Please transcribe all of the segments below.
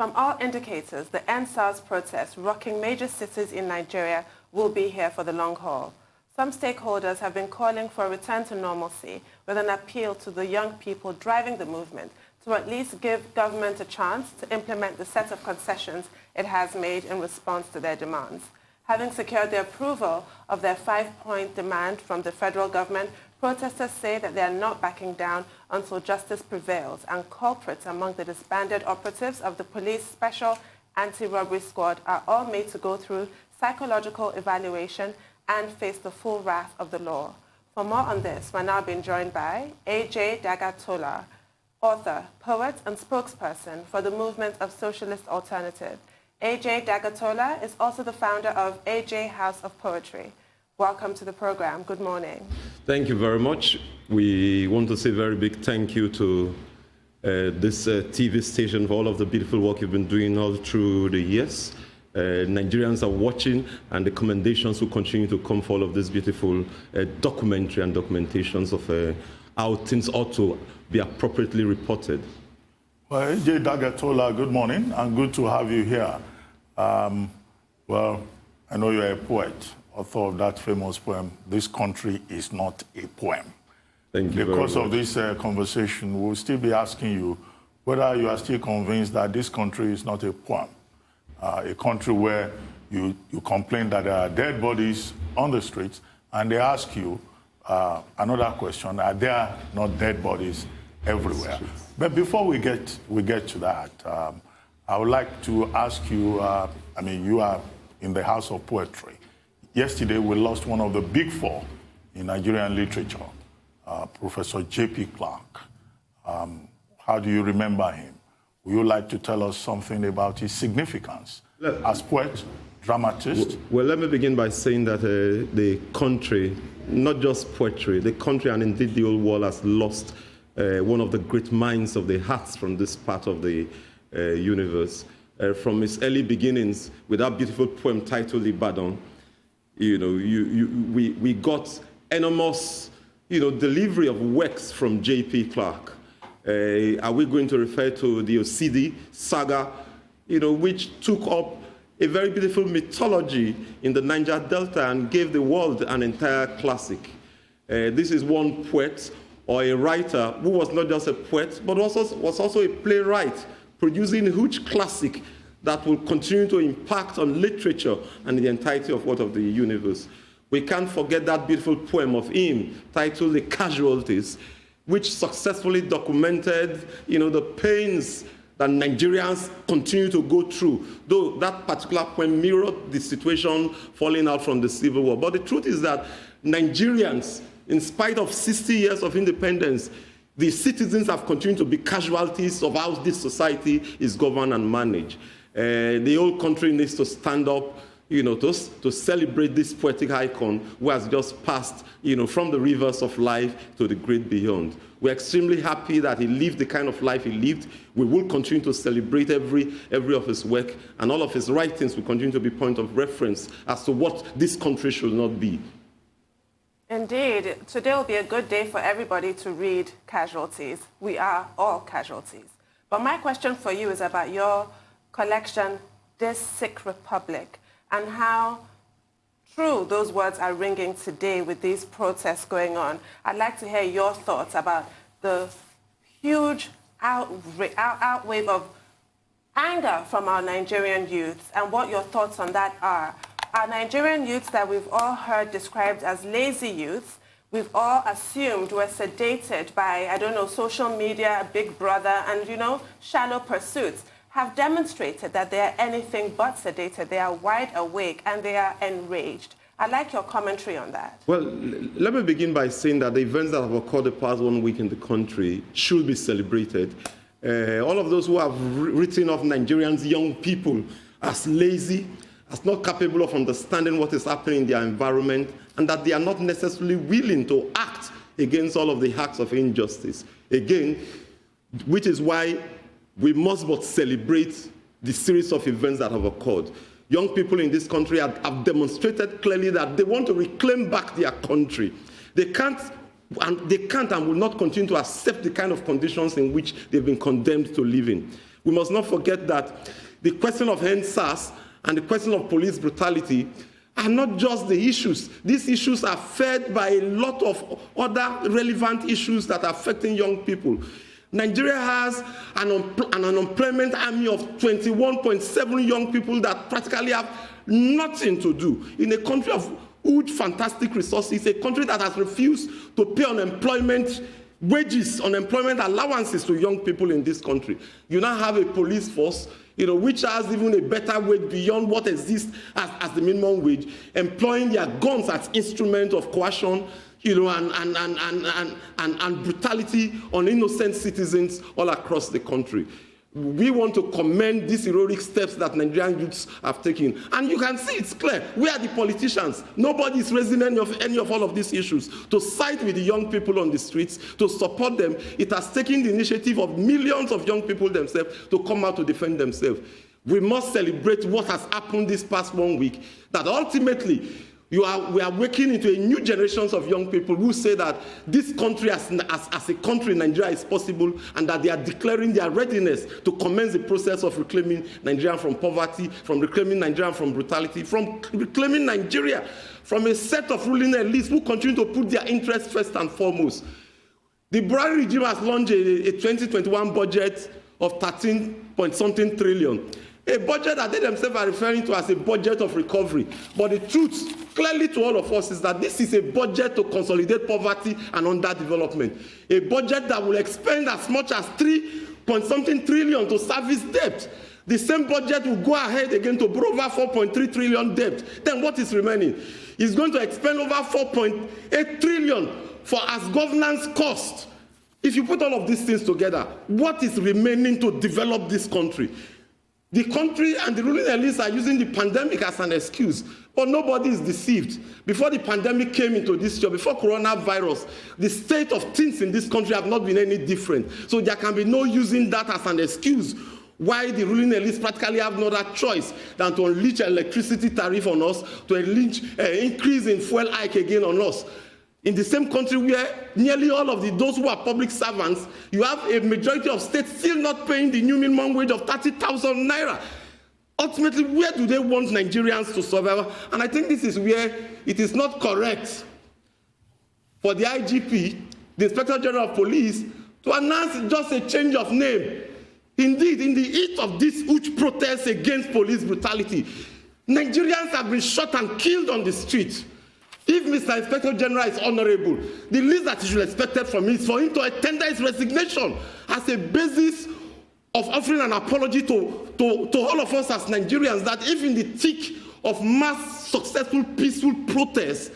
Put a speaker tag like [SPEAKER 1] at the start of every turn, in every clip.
[SPEAKER 1] From all indicators, the End SARS protest rocking major cities in Nigeria will be here for the long haul. Some stakeholders have been calling for a return to normalcy with an appeal to the young people driving the movement to at least give government a chance to implement the set of concessions it has made in response to their demands. Having secured the approval of their 5-point demand from the federal government, protesters say that they are not backing down until justice prevails, and culprits among the disbanded operatives of the police special anti-robbery squad are all made to go through psychological evaluation and face the full wrath of the law. For more on this, we're now being joined by Daggar Tolar, author, poet, and spokesperson for the Movement of Socialist Alternative. Daggar Tolar is also the founder of AJ House of Poetry. Welcome to the program. Good morning.
[SPEAKER 2] Thank you very much. We want to say a very big thank you to this TV station for all of the beautiful work you've been doing all through the years. Nigerians are watching, and the commendations will continue to come for all of this beautiful documentary and documentations of how things ought to be appropriately reported.
[SPEAKER 3] Well, AJ Daggar Tolar, good morning, and good to have you here. Well, I know you're a poet, author of that famous poem, "This Country is Not a Poem."
[SPEAKER 2] Thank you.
[SPEAKER 3] Because of this conversation, we'll still be asking you whether you are still convinced that this country is not a poem. A country where you complain that there are dead bodies on the streets, and they ask you another question: are there not dead bodies everywhere? But before we get to that, I would like to ask you. I mean, you are in the House of Poetry. Yesterday, we lost one of the big four in Nigerian literature, Professor J.P. Clark. How do you remember him? Would you like to tell us something about his significance as poet, dramatist?
[SPEAKER 2] Well, let me begin by saying that the country, not just poetry, the country and indeed the whole world has lost one of the great minds of the hearts from this part of the universe. From its early beginnings with that beautiful poem titled Ibadan, we got enormous, delivery of works from J.P. Clark. Are we going to refer to the Osidi saga, which took up a very beautiful mythology in the Niger Delta and gave the world an entire classic? This is one poet or a writer who was not just a poet, but was also a playwright, producing a huge classic that will continue to impact on literature and the entirety of the universe. We can't forget that beautiful poem of him titled The Casualties, which successfully documented, the pains that Nigerians continue to go through, though that particular poem mirrored the situation falling out from the Civil War. But the truth is that Nigerians, in spite of 60 years of independence, the citizens have continued to be casualties of how this society is governed and managed. The whole country needs to stand up, to celebrate this poetic icon who has just passed, from the rivers of life to the great beyond. We're extremely happy that he lived the kind of life he lived. We will continue to celebrate every of his work, and all of his writings will continue to be point of reference as to what this country should not be.
[SPEAKER 1] Indeed. Today will be a good day for everybody to read Casualties. We are all casualties. But my question for you is about your collection, This Sick Republic, and how true those words are ringing today with these protests going on. I'd like to hear your thoughts about the huge outwave of anger from our Nigerian youths and what your thoughts on that are. Our Nigerian youths that we've all heard described as lazy youths, we've all assumed were sedated by, social media, Big Brother, and, shallow pursuits, have demonstrated that they are anything but sedated. They are wide awake and they are enraged. I'd like your commentary on that.
[SPEAKER 2] Well, let me begin by saying that the events that have occurred the past 1 week in the country should be celebrated. All of those who have written of Nigerians' young people as lazy, as not capable of understanding what is happening in their environment, and that they are not necessarily willing to act against all of the acts of injustice. Again, which is why we must but celebrate the series of events that have occurred. Young people in this country have demonstrated clearly that they want to reclaim back their country. They can't and will not continue to accept the kind of conditions in which they've been condemned to live in. We must not forget that the question of EndSARS and the question of police brutality are not just the issues. These issues are fed by a lot of other relevant issues that are affecting young people. Nigeria has an unemployment army of 21.7 young people that practically have nothing to do. In a country of huge, fantastic resources, a country that has refused to pay unemployment wages, unemployment allowances to young people in this country. You now have a police force, which has even a better wage beyond what exists as the minimum wage, employing their guns as instruments of coercion, and brutality on innocent citizens all across the country. We want to commend these heroic steps that Nigerian youths have taken. And you can see it's clear. We are the politicians. Nobody is raising any of all of these issues. To side with the young people on the streets, to support them, it has taken the initiative of millions of young people themselves to come out to defend themselves. We must celebrate what has happened this past 1 week, that ultimately we are waking into a new generation of young people who say that this country as a country, Nigeria, is possible, and that they are declaring their readiness to commence the process of reclaiming Nigeria from poverty, from reclaiming Nigeria from brutality, from reclaiming Nigeria from a set of ruling elites who continue to put their interests first and foremost. The Buhari regime has launched a 2021 budget of 13-point-something trillion. A budget that they themselves are referring to as a budget of recovery. But the truth, clearly to all of us, is that this is a budget to consolidate poverty and underdevelopment. A budget that will expend as much as 3-point-something trillion to service debt. The same budget will go ahead again to borrow over 4.3 trillion debt. Then what is remaining? It's going to expend over 4.8 trillion for as governance cost. If you put all of these things together, what is remaining to develop this country? The country and the ruling elites are using the pandemic as an excuse, but nobody is deceived. Before the pandemic came into this year, before coronavirus, the state of things in this country have not been any different. So there can be no using that as an excuse why the ruling elites practically have no other choice than to unleash electricity tariff on us, to unleash increase in fuel hike again on us. In the same country where nearly all of those who are public servants, you have a majority of states still not paying the new minimum wage of 30,000 naira. Ultimately, where do they want Nigerians to survive? And I think this is where it is not correct for the IGP, the Inspector General of Police, to announce just a change of name. Indeed, in the heat of this huge protest against police brutality, Nigerians have been shot and killed on the street. If Mr. Inspector General is honorable, the least that you should expect from him is for him to tender his resignation as a basis of offering an apology to all of us as Nigerians, that if in the thick of mass successful peaceful protests,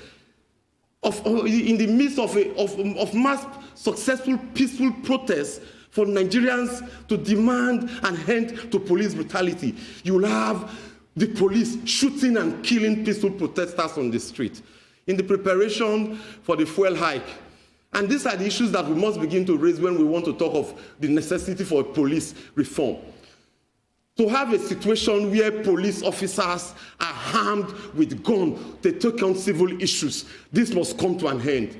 [SPEAKER 2] in the midst of mass successful peaceful protests for Nigerians to demand an end to police brutality, you will have the police shooting and killing peaceful protesters on the street. In the preparation for the fuel hike. And these are the issues that we must begin to raise when we want to talk of the necessity for police reform. To have a situation where police officers are armed with guns to take on civil issues, this must come to an end.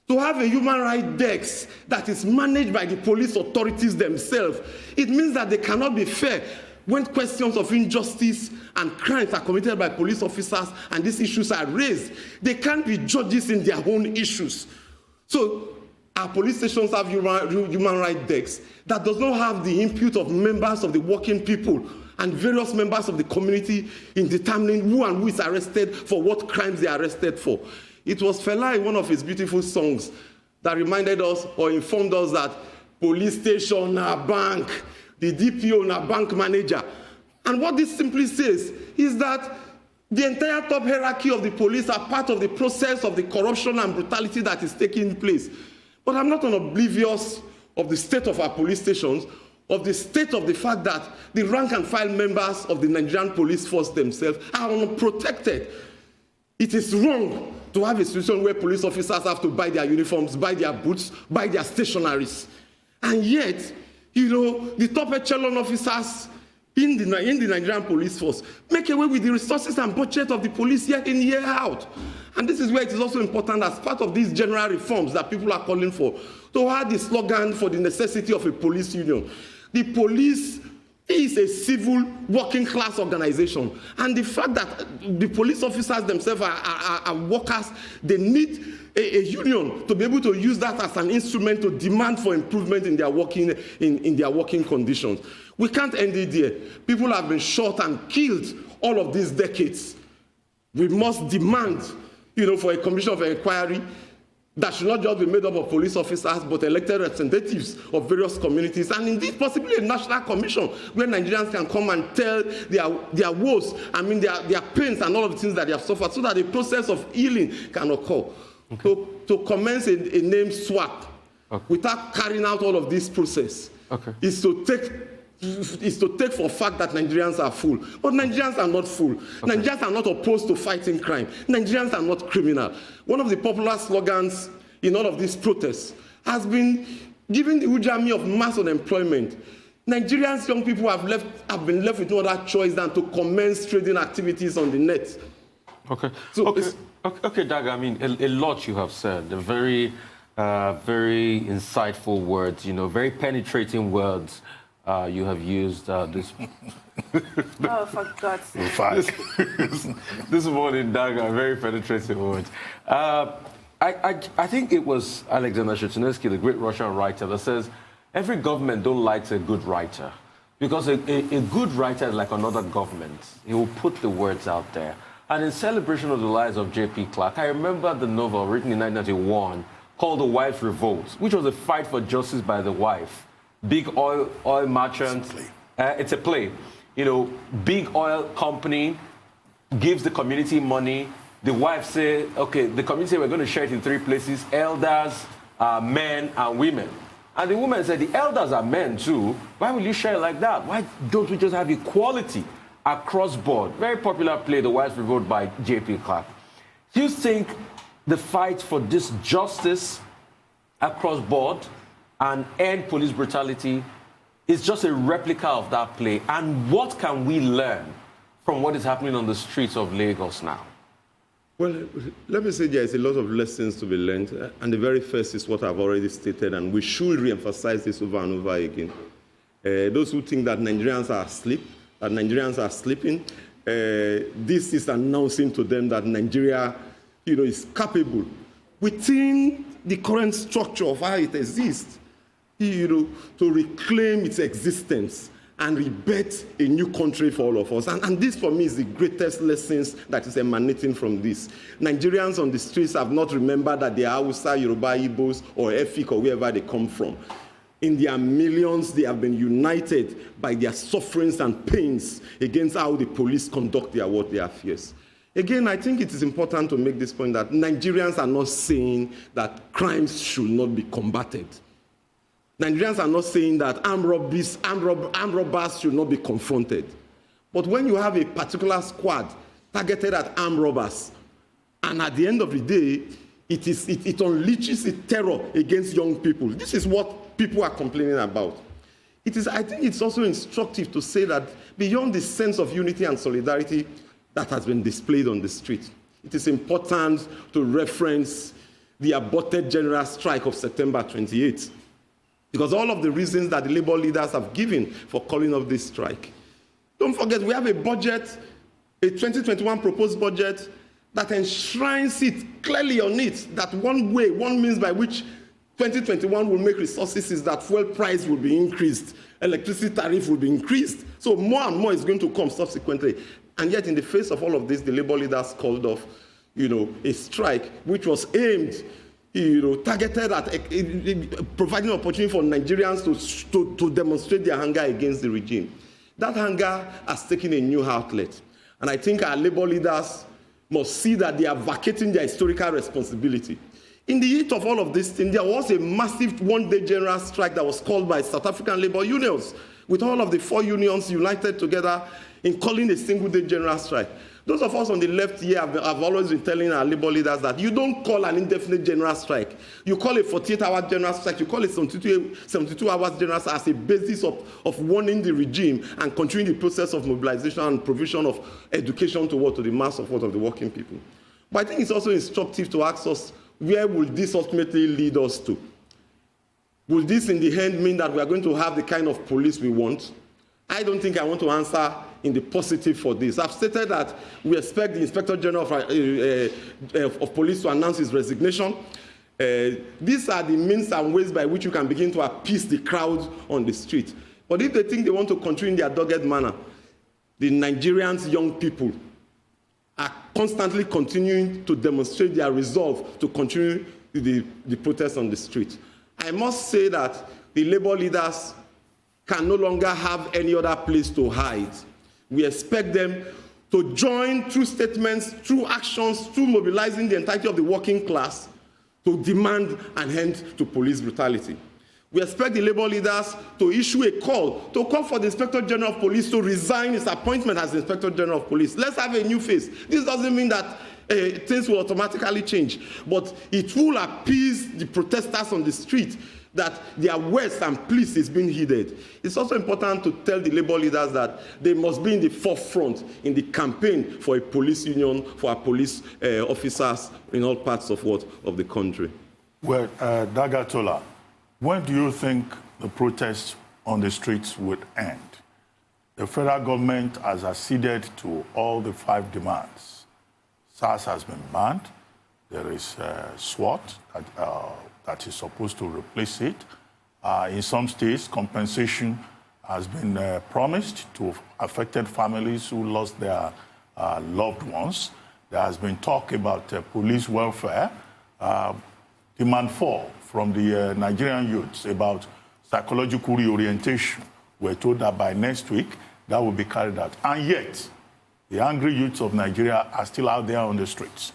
[SPEAKER 2] To have a human rights desk that is managed by the police authorities themselves, it means that they cannot be fair when questions of injustice and crimes are committed by police officers and these issues are raised. They can't be judges in their own issues. So our police stations have human rights desks that does not have the input of members of the working people and various members of the community in determining who and who is arrested for what crimes they are arrested for. It was Fela in one of his beautiful songs that reminded us or informed us that police station are bank, the DPO na bank manager. And what this simply says is that the entire top hierarchy of the police are part of the process of the corruption and brutality that is taking place. But I'm not oblivious of the state of our police stations, of the state of the fact that the rank and file members of the Nigerian police force themselves are unprotected. It is wrong to have a situation where police officers have to buy their uniforms, buy their boots, buy their stationaries. And yet, the top echelon officers in the Nigerian police force make away with the resources and budget of the police year in, year out. And this is where it is also important, as part of these general reforms that people are calling for, to have the slogan for the necessity of a police union. The police is a civil working class organization. And the fact that the police officers themselves are workers, they need a union to be able to use that as an instrument to demand for improvement in their working conditions. We can't end it there. People have been shot and killed all of these decades. We must demand, for a commission of inquiry that should not just be made up of police officers, but elected representatives of various communities, and indeed possibly a national commission where Nigerians can come and tell their woes, their pains and all of the things that they have suffered, so that a process of healing can occur. Okay. To commence a name swap without carrying out all of this process is to take for fact that Nigerians are full. But Nigerians are not full. Nigerians are not opposed to fighting crime. Nigerians are not criminal. One of the popular slogans in all of these protests has been giving the huge army of mass unemployment. Nigerians, young people have been left with no other choice than to commence trading activities on the net.
[SPEAKER 4] Okay, Dagga, a lot you have said. The very insightful words, very penetrating words. You have used this.
[SPEAKER 1] Oh, for God's sake.
[SPEAKER 4] This morning, Dagga, very penetrating words. I think it was Alexander Shutinetsky, the great Russian writer, that says, every government don't like a good writer. Because a good writer is like another government. He will put the words out there. And in celebration of the lives of J.P. Clark, I remember the novel written in 1991 called The Wife's Revolt, which was a fight for justice by the wife. Big oil merchant. It's a play. Big oil company gives the community money. The wife say, okay, the community say we're going to share it in 3 places: elders, men, and women. And the woman said, the elders are men too. Why will you share it like that? Why don't we just have equality across board? Very popular play, The Wife's Revolt by J.P. Clark. Do you think the fight for this justice across board and end police brutality is just a replica of that play? And what can we learn from what is happening on the streets of Lagos now?
[SPEAKER 2] Well, let me say there is a lot of lessons to be learned. And the very first is what I've already stated, and we should re-emphasize this over and over again. Those who think that Nigerians are asleep, that Nigerians are sleeping, this is announcing to them that Nigeria, is capable within the current structure of how it exists, to reclaim its existence and rebirth a new country for all of us. And this, for me, is the greatest lessons that is emanating from this. Nigerians on the streets have not remembered that they are Hausa, Yoruba, Igbos, or Efik, or wherever they come from. In their millions, they have been united by their sufferings and pains against how the police conduct their affairs. Again, I think it is important to make this point that Nigerians are not saying that crimes should not be combated. Nigerians are not saying that armed robbers should not be confronted. But when you have a particular squad targeted at armed robbers, and at the end of the day, it unleashes a terror against young people. This is what people are complaining about. I think it's also instructive to say that beyond the sense of unity and solidarity that has been displayed on the street, it is important to reference the aborted general strike of September 28th. Because all of the reasons that the labor leaders have given for calling off this strike. Don't forget, we have a budget, a 2021 proposed budget, that enshrines it clearly on it, that one means by which 2021 will make resources is that fuel price will be increased, electricity tariff will be increased. So more and more is going to come subsequently. And yet, in the face of all of this, the labor leaders called off, a strike which was aimed, targeted at providing opportunity for Nigerians to demonstrate their anger against the regime. That anger has taken a new outlet. And I think our labor leaders must see that they are vacating their historical responsibility. In the heat of all of this thing, there was a massive one-day general strike that was called by South African labor unions, with all of the 4 unions united together in calling a single-day general strike. Those of us on the left here have always been telling our labor leaders that you don't call an indefinite general strike. You call a 48-hour general strike, you call a 72 hours general strike as a basis of warning the regime and continuing the process of mobilization and provision of education to the mass of the working people. But I think it's also instructive to ask us, where will this ultimately lead us to? Will this in the end mean that we are going to have the kind of police we want? I don't think I want to answer in the positive for this. I've stated that we expect the Inspector General of Police to announce his resignation. These are the means and ways by which you can begin to appease the crowd on the street. But if they think they want to continue in their dogged manner, the Nigerians' young people are constantly continuing to demonstrate their resolve to continue the protest on the street. I must say that the labor leaders can no longer have any other place to hide. We expect them to join through statements, through actions, through mobilizing the entirety of the working class to demand an end to police brutality. We expect the labor leaders to issue a call for the Inspector General of Police to resign his appointment as Inspector General of Police. Let's have a new face. This doesn't mean that things will automatically change, but it will appease the protesters on the street that their words and pleas is being heeded. It's also important to tell the labor leaders that they must be in the forefront in the campaign for a police union, for our police officers in all parts of the country.
[SPEAKER 3] Well, Daggar Tolar, when do you think the protests on the streets would end? The federal government has acceded to all the 5 demands. SARS has been banned. There is SWAT that is supposed to replace it. In some states, compensation has been promised to affected families who lost their loved ones. There has been talk about police welfare. Demand 4 from the Nigerian youths about psychological reorientation. We're told that by next week, that will be carried out. And yet, the angry youths of Nigeria are still out there on the streets.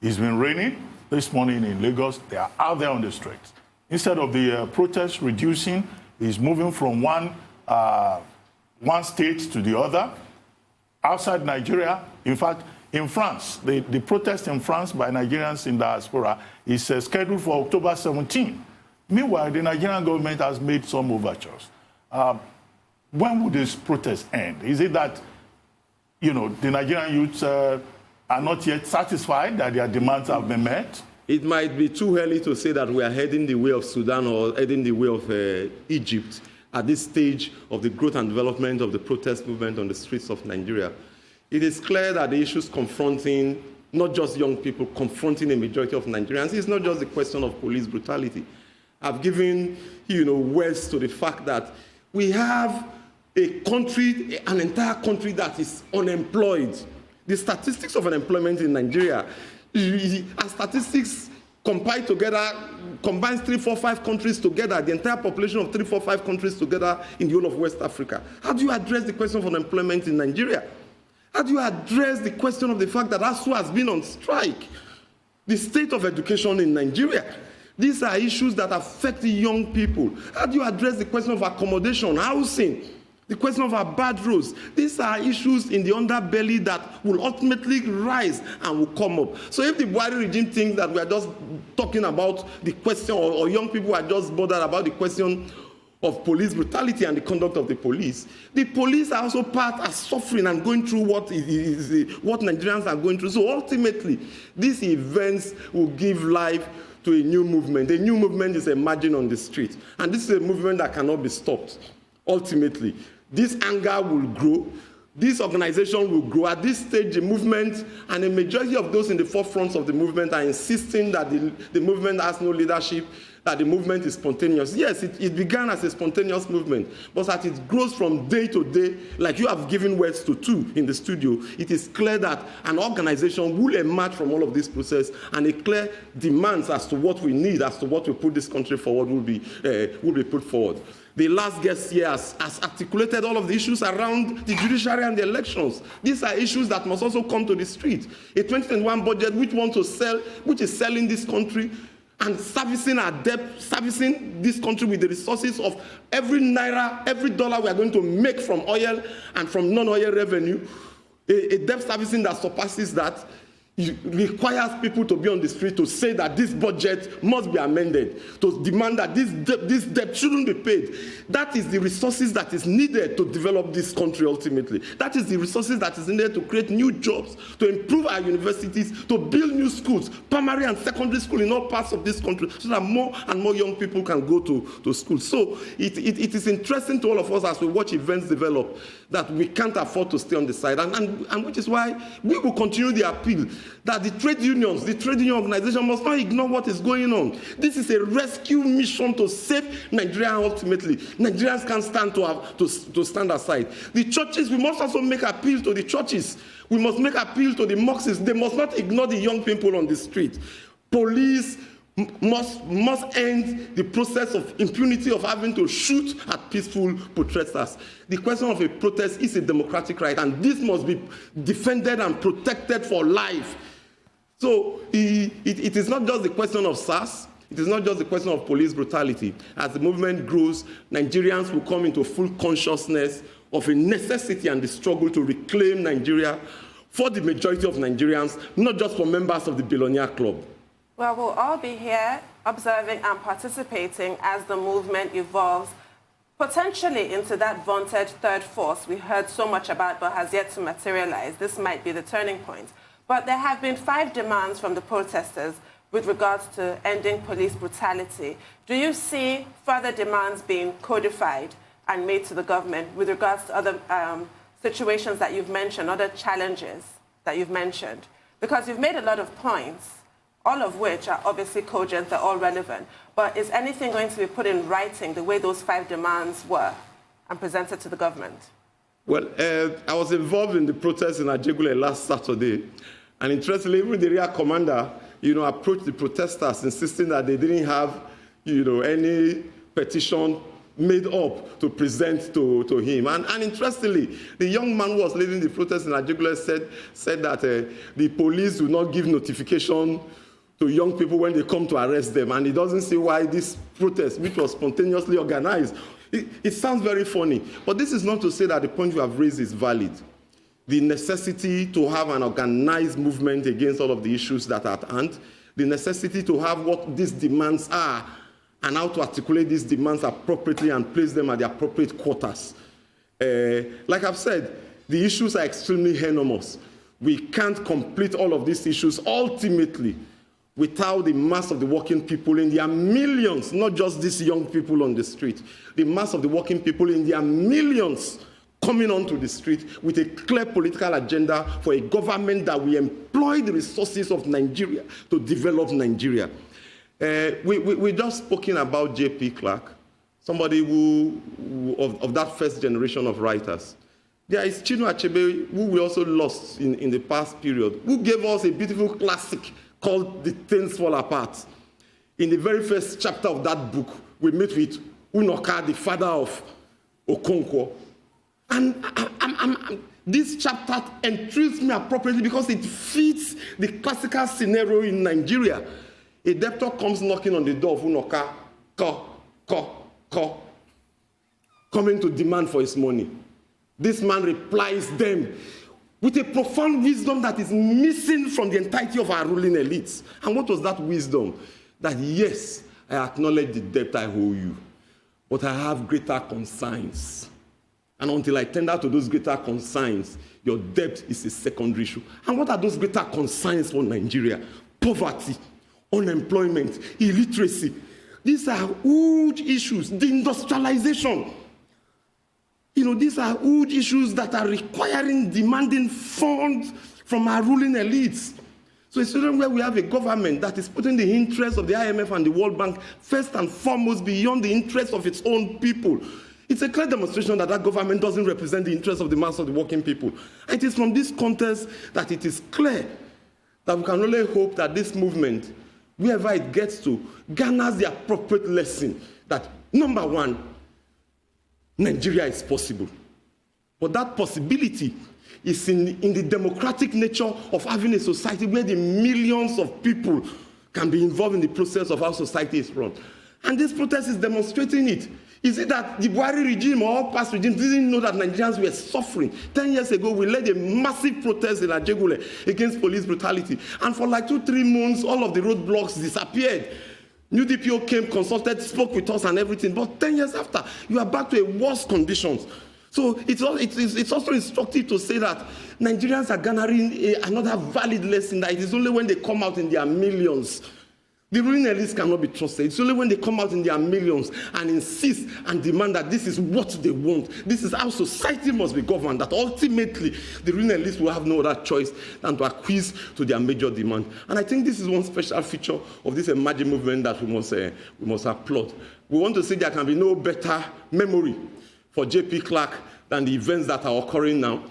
[SPEAKER 3] It's been raining this morning in Lagos. They are out there on the streets. Instead of the protests reducing, it's moving from one state to the other. Outside Nigeria, in fact, in France, the protest in France by Nigerians in diaspora is scheduled for October 17. Meanwhile, the Nigerian government has made some overtures. When will this protest end? Is it that, the Nigerian youths are not yet satisfied that their demands have been met?
[SPEAKER 2] It might be too early to say that we are heading the way of Sudan or heading the way of Egypt at this stage of the growth and development of the protest movement on the streets of Nigeria. It is clear that the issues confronting not just young people, confronting a majority of Nigerians, is not just the question of police brutality. I've given, words to the fact that we have a country, an entire country that is unemployed. The statistics of unemployment in Nigeria, as statistics combines 3, 4, 5 countries together, the entire population of 3, 4, 5 countries together in the whole of West Africa. How do you address the question of unemployment in Nigeria? How do you address the question of the fact that ASU has been on strike? The state of education in Nigeria. These are issues that affect the young people. How do you address the question of accommodation, housing, the question of our bad roads? These are issues in the underbelly that will ultimately rise and will come up. So if the Buhari regime thinks that we are just talking about the question, or young people are just bothered about the question of police brutality and the conduct of the police are also are suffering and going through what Nigerians are going through. So ultimately, these events will give life to a new movement. A new movement is emerging on the street. And this is a movement that cannot be stopped. Ultimately, this anger will grow. This organization will grow. At this stage, the movement and a majority of those in the forefront of the movement are insisting that the movement has no leadership, that the movement is spontaneous. Yes, it began as a spontaneous movement, but as it grows from day to day, like you have given words to 2 in the studio, it is clear that an organization will emerge from all of this process, and a clear demands as to what we need, as to what we put this country forward will be put forward. The last guest here has articulated all of the issues around the judiciary and the elections. These are issues that must also come to the street. A 2021 budget which is selling this country and servicing our debt, servicing this country with the resources of every naira, every dollar we are going to make from oil and from non-oil revenue, a debt servicing that surpasses that. it requires people to be on the street to say that this budget must be amended, to demand that this debt shouldn't be paid. That is the resources that is needed to develop this country ultimately. That is the resources that is needed to create new jobs, to improve our universities, to build new schools, primary and secondary school in all parts of this country, so that more and more young people can go to school. So it is interesting to all of us as we watch events develop that we can't afford to stay on the side, and which is why we will continue the appeal that the trade unions, the trade union organization must not ignore what is going on. This is a rescue mission to save Nigeria ultimately. Nigerians can't stand to stand aside. The churches, we must also make appeal to the churches. We must make appeal to the mosques. They must not ignore the young people on the street. Police must end the process of impunity of having to shoot at peaceful protesters. The question of a protest is a democratic right, and this must be defended and protected for life. So it is not just the question of SARS. It is not just the question of police brutality. As the movement grows, Nigerians will come into full consciousness of a necessity and the struggle to reclaim Nigeria for the majority of Nigerians, not just for members of the billionaire club.
[SPEAKER 1] Well, we'll all be here observing and participating as the movement evolves, potentially into that vaunted third force we heard so much about but has yet to materialize. This might be the turning point. But there have been 5 demands from the protesters with regards to ending police brutality. Do you see further demands being codified and made to the government with regards to other situations that you've mentioned, other challenges that you've mentioned? Because you've made a lot of points, all of which are obviously cogent, they're all relevant. But is anything going to be put in writing the way those 5 demands were and presented to the government?
[SPEAKER 2] Well, I was involved in the protest in Ajegunle last Saturday. And interestingly, even the area commander, approached the protesters, insisting that they didn't have, any petition made up to present to him. And interestingly, the young man who was leading the protest in Ajegunle said that the police do not give notification to young people when they come to arrest them. And he doesn't see why this protest, which was spontaneously organized, it sounds very funny. But this is not to say that the point you have raised is valid. The necessity to have an organized movement against all of the issues that are at hand, the necessity to have what these demands are, and how to articulate these demands appropriately and place them at the appropriate quarters. Like I've said, the issues are extremely enormous. We can't complete all of these issues ultimately without the mass of the working people in their millions, not just these young people on the street, the mass of the working people in their millions coming onto the street with a clear political agenda for a government that will employ the resources of Nigeria to develop Nigeria. We just spoken about J.P. Clark, somebody of that first generation of writers. There is Chinua Achebe, who we also lost in the past period, who gave us a beautiful classic called The Things Fall Apart. In the very first chapter of that book, we meet with Unoka, the father of Okonkwo. And this chapter enthralls me appropriately because it fits the classical scenario in Nigeria. A debtor comes knocking on the door of Unoka, coming to demand for his money. This man replies them with a profound wisdom that is missing from the entirety of our ruling elites. And what was that wisdom? That yes, I acknowledge the debt I owe you, but I have greater concerns. And until I tender to those greater concerns, your debt is a secondary issue. And what are those greater concerns for Nigeria? Poverty, unemployment, illiteracy. These are huge issues. The industrialization. These are huge issues that are requiring, demanding funds from our ruling elites. So it's where we have a government that is putting the interests of the IMF and the World Bank first and foremost beyond the interests of its own people. It's a clear demonstration that that government doesn't represent the interests of the mass of the working people. It is from this context that it is clear that we can only hope that this movement, wherever it gets to, garners the appropriate lesson that, number one, Nigeria is possible. But that possibility is in the democratic nature of having a society where the millions of people can be involved in the process of how society is run. And this protest is demonstrating it. Is it that the Buhari regime or past regime didn't know that Nigerians were suffering? 10 years ago, we led a massive protest in Ajegule against police brutality. And for like 2-3 months, all of the roadblocks disappeared. New DPO came, consulted, spoke with us and everything. But 10 years after, you are back to a worse conditions. So it's also instructive to say that Nigerians are garnering another valid lesson, that it is only when they come out in their millions. The ruling elites cannot be trusted. It's only when they come out in their millions and insist and demand that this is what they want, this is how society must be governed, that ultimately the ruling elites will have no other choice than to acquiesce to their major demand. And I think this is one special feature of this emerging movement that we must applaud. We want to say there can be no better memory for J.P. Clark than the events that are occurring now,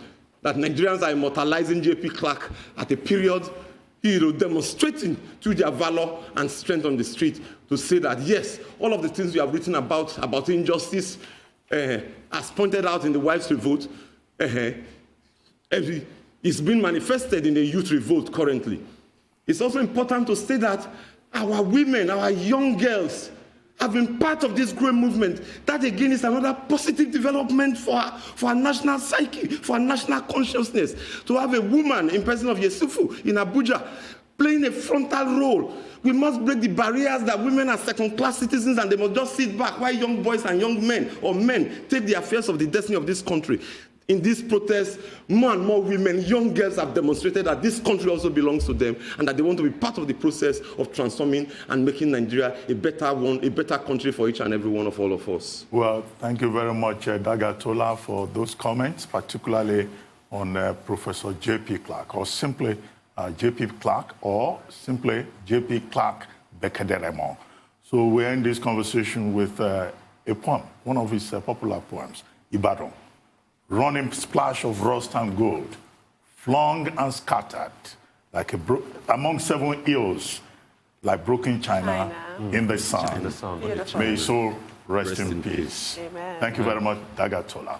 [SPEAKER 2] that Nigerians are immortalizing J.P. Clark at a period demonstrating through their valor and strength on the street to say that, yes, all of the things we have written about injustice, as pointed out in the Wives' Revolt, is being manifested in the Youth Revolt currently. It's also important to say that our women, our young girls, have been part of this growing movement. That again is another positive development for our national psyche, for our national consciousness. To have a woman in person of Yusufu in Abuja playing a frontal role. We must break the barriers that women are second-class citizens and they must just sit back while young boys and young men or men take the affairs of the destiny of this country. In this protest, more and more women, young girls have demonstrated that this country also belongs to them and that they want to be part of the process of transforming and making Nigeria a better one, a better country for each and every one of all of us.
[SPEAKER 3] Well, thank you very much, Daggar Tolar, for those comments, particularly on Professor J.P. Clark, or simply J.P. Clark, or simply J.P. Clark Bekederemo. So we end this conversation with a poem, one of his popular poems, Ibadan. Running splash of rust and gold, flung and scattered like among 7 eels, like broken china in the sun.
[SPEAKER 2] Beautiful.
[SPEAKER 3] May his soul rest in peace.
[SPEAKER 1] Amen.
[SPEAKER 3] Thank you very much, Daggar Tolar.